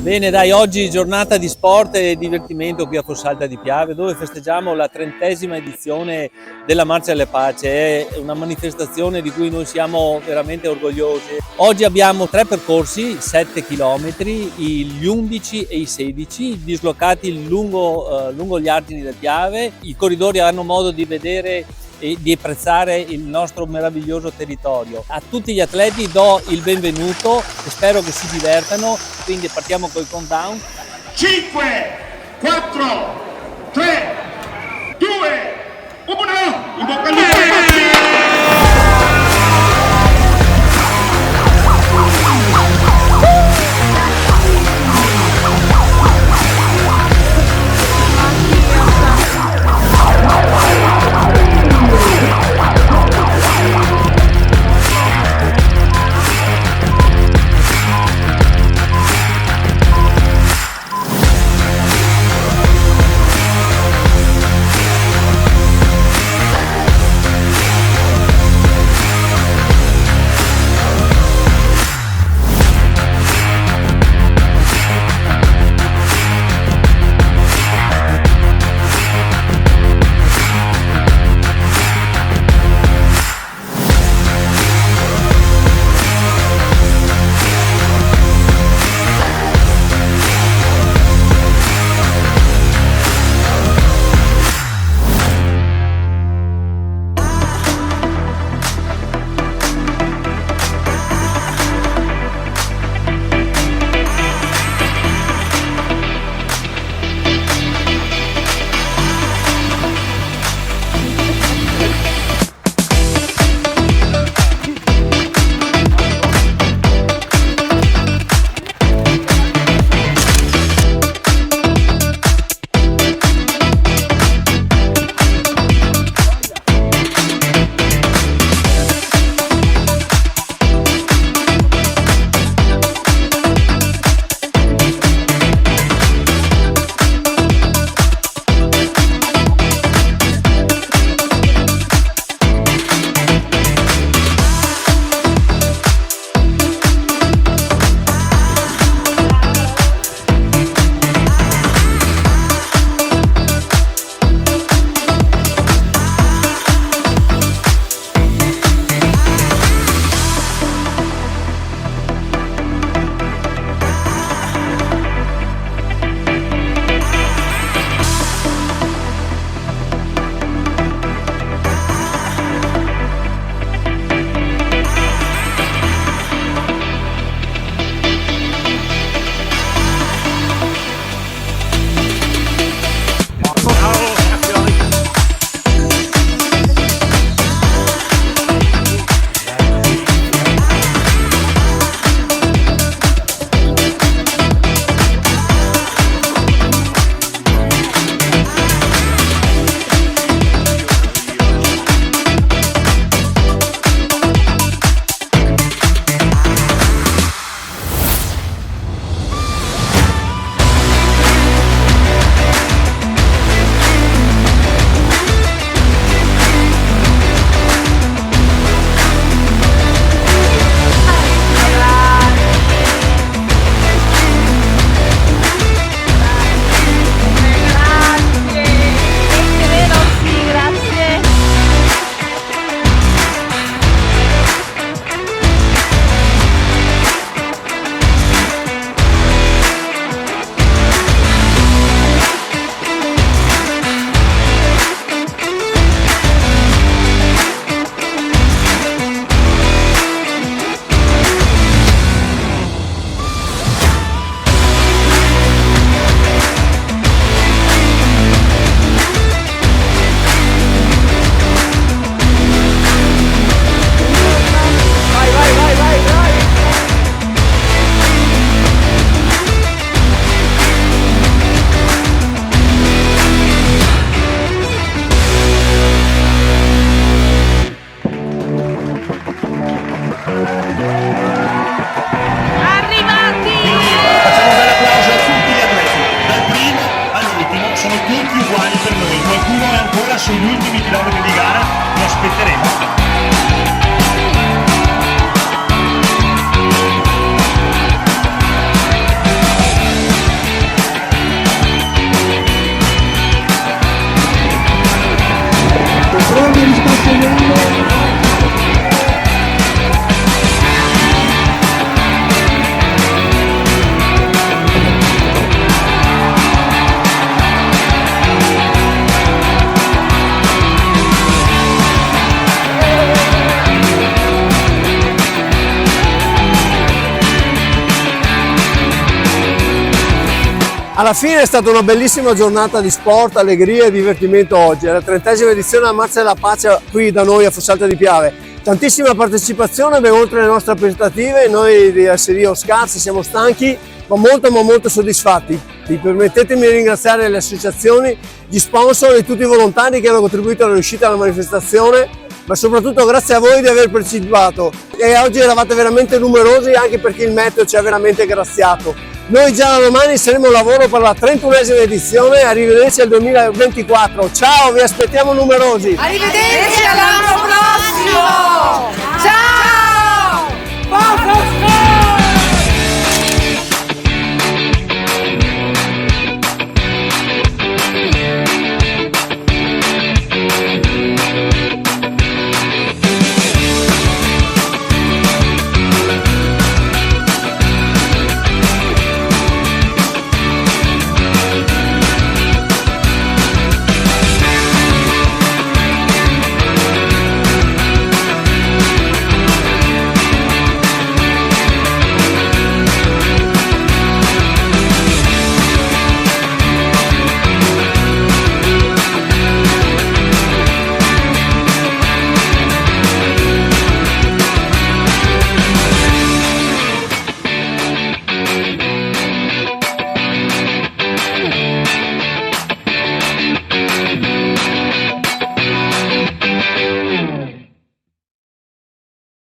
Bene, dai, oggi giornata di sport e divertimento qui a Fossalta di Piave, dove festeggiamo la 30ª edizione della Marcia alle Pace. È una manifestazione di cui noi siamo veramente orgogliosi. Oggi abbiamo 3 percorsi, 7 chilometri, gli 11 e i 16, dislocati lungo gli argini del Piave. I corridori hanno modo di vedere e di apprezzare il nostro meraviglioso territorio. A tutti gli atleti do il benvenuto e spero che si divertano, quindi partiamo col countdown. 5, 4, 3, 2, 1, in bocca al lupo! Alla fine è stata una bellissima giornata di sport, allegria e divertimento oggi. È la 30ª edizione della Marcia della Pace qui da noi a Fossalta di Piave. Tantissima partecipazione, ben oltre le nostre aspettative. Noi di Asserio Scarsi siamo stanchi, ma molto soddisfatti. Permettetemi di ringraziare le associazioni, gli sponsor e tutti i volontari che hanno contribuito alla riuscita della manifestazione, ma soprattutto grazie a voi di aver partecipato. E oggi eravate veramente numerosi, anche perché il meteo ci ha veramente graziato. Noi già da domani saremo al lavoro per la 31ª edizione, arrivederci al 2024. Ciao, vi aspettiamo numerosi! Arrivederci all'anno prossimo! Ciao!